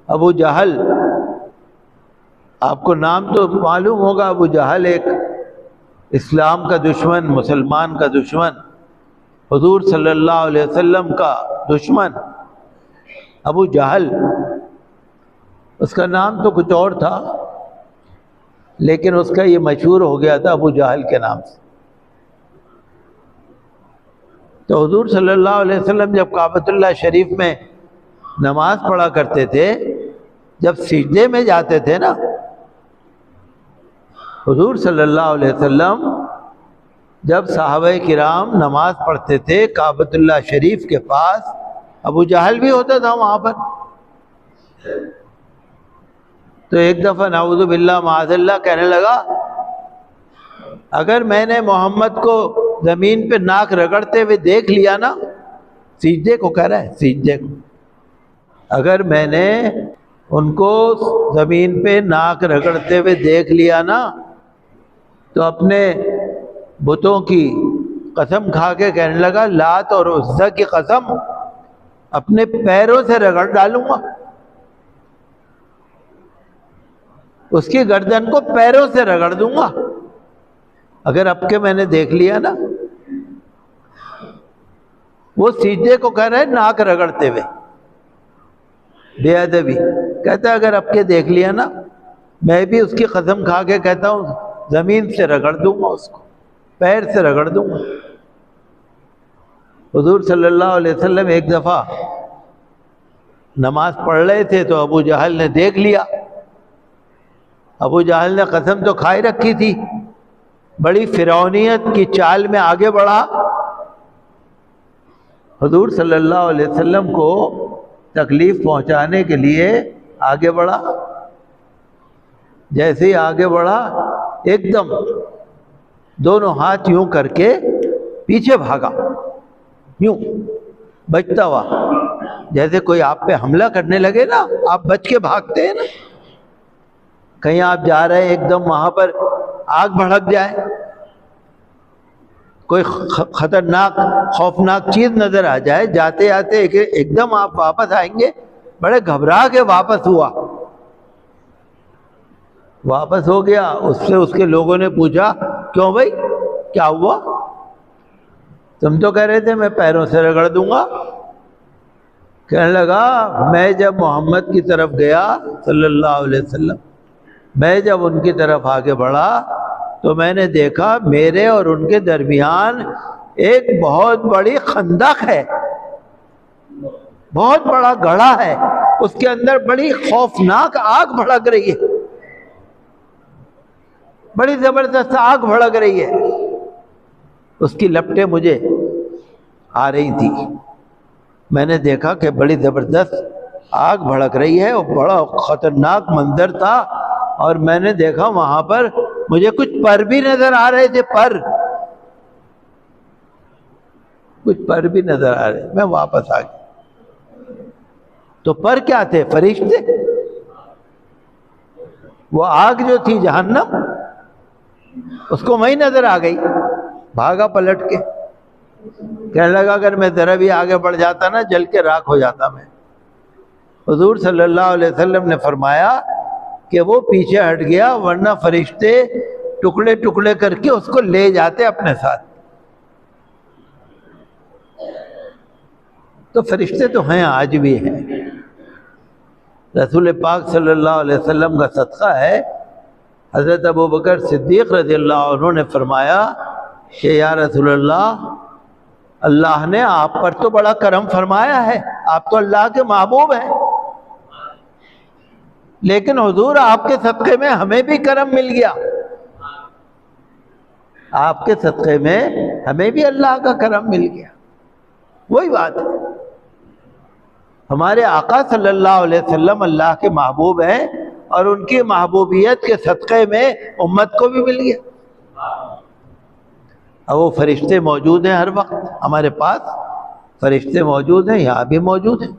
ابو جہل، آپ کو نام تو معلوم ہوگا، ابو جہل ایک اسلام کا دشمن، مسلمان کا دشمن، حضور صلی اللہ علیہ وسلم کا دشمن ابو جہل۔ اس کا نام تو کچھ اور تھا، لیکن اس کا یہ مشہور ہو گیا تھا ابو جہل کے نام سے۔ تو حضور صلی اللہ علیہ وسلم جب کعبۃ اللہ شریف میں نماز پڑھا کرتے تھے، جب سجدے میں جاتے تھے نا، حضور صلی اللہ علیہ وسلم جب صحابہ کرام نماز پڑھتے تھے کعبۃ اللہ شریف کے پاس، ابو جہل بھی ہوتا تھا وہاں پر۔ تو ایک دفعہ نعوذ باللہ معاذ اللہ کہنے لگا، اگر میں نے محمد کو زمین پہ ناک رگڑتے ہوئے دیکھ لیا نا، سجدے کو کہہ رہا ہے، سجدے کو، اگر میں نے ان کو زمین پہ ناک رگڑتے ہوئے دیکھ لیا نا، تو اپنے بتوں کی قسم کھا کے کہنے لگا، لات اور عزا کی قسم، اپنے پیروں سے رگڑ ڈالوں گا، اس کی گردن کو پیروں سے رگڑ دوں گا اگر اب کے میں نے دیکھ لیا نا۔ وہ سجدے کو کہہ رہا ہے ناک رگڑتے ہوئے، بے ادبی، کہتا ہے اگر اب کے دیکھ لیا نا، میں بھی اس کی قسم کھا کے کہتا ہوں زمین سے رگڑ دوں گا، اس کو پیر سے رگڑ دوں گا۔ حضور صلی اللہ علیہ وسلم ایک دفعہ نماز پڑھ رہے تھے تو ابو جہل نے دیکھ لیا۔ ابو جہل نے قسم تو کھائی رکھی تھی، بڑی فرعونیت کی چال میں آگے بڑھا، حضور صلی اللہ علیہ وسلم کو تکلیف پہنچانے کے لیے آگے بڑھا۔ جیسے ہی آگے بڑھا، ایک دم دونوں ہاتھ یوں کر کے پیچھے بھاگا، یوں بچتا ہوا، جیسے کوئی آپ پہ حملہ کرنے لگے نا، آپ بچ کے بھاگتے ہیں نا، کہیں آپ جا رہے ہیں ایک دم وہاں پر آگ بھڑک جائے، کوئی خطرناک خوفناک چیز نظر آ جائے، جاتے جاتے ایک دم آپ واپس آئیں گے، بڑے گھبرا کے واپس ہوا، واپس ہو گیا۔ اس سے اس کے لوگوں نے پوچھا، کیوں بھائی کیا ہوا؟ تم تو کہہ رہے تھے میں پیروں سے رگڑ دوں گا۔ کہنے لگا، میں جب محمد کی طرف گیا صلی اللہ علیہ وسلم، میں جب ان کی طرف آگے بڑھا تو میں نے دیکھا میرے اور ان کے درمیان ایک بہت بڑی خندق ہے، بہت بڑا گڑھا ہے، اس کے اندر بڑی خوفناک آگ بھڑک رہی ہے، بڑی زبردست آگ بھڑک رہی ہے، اس کی لپٹیں مجھے آ رہی تھی، میں نے دیکھا کہ بڑی زبردست آگ بھڑک رہی ہے اور بڑا خطرناک منظر تھا، اور میں نے دیکھا وہاں پر مجھے کچھ پر بھی نظر آ رہے تھے، کچھ پر بھی نظر آ رہے، میں واپس آ گیا۔ تو پر کیا تھے؟ فرشتے۔ وہ آگ جو تھی جہنم، اس کو وہی نظر آ گئی، بھاگا پلٹ کے، کہنے لگا اگر میں ذرا بھی آگے بڑھ جاتا نا، جل کے راکھ ہو جاتا میں۔ حضور صلی اللہ علیہ وسلم نے فرمایا کہ وہ پیچھے ہٹ گیا، ورنہ فرشتے ٹکڑے ٹکڑے کر کے اس کو لے جاتے اپنے ساتھ۔ تو فرشتے تو ہیں، آج بھی ہیں۔ رسول پاک صلی اللہ علیہ وسلم کا صدقہ ہے، حضرت ابو بکر صدیق رضی اللہ عنہ نے فرمایا کہ یا رسول اللہ، اللہ نے آپ پر تو بڑا کرم فرمایا ہے، آپ تو اللہ کے محبوب ہیں، لیکن حضور آپ کے صدقے میں ہمیں بھی کرم مل گیا، آپ کے صدقے میں ہمیں بھی اللہ کا کرم مل گیا۔ وہی بات ہے، ہمارے آقا صلی اللہ علیہ وسلم اللہ کے محبوب ہیں، اور ان کی محبوبیت کے صدقے میں امت کو بھی مل گیا۔ اب وہ فرشتے موجود ہیں ہر وقت، ہمارے پاس فرشتے موجود ہیں، یہاں بھی موجود ہیں۔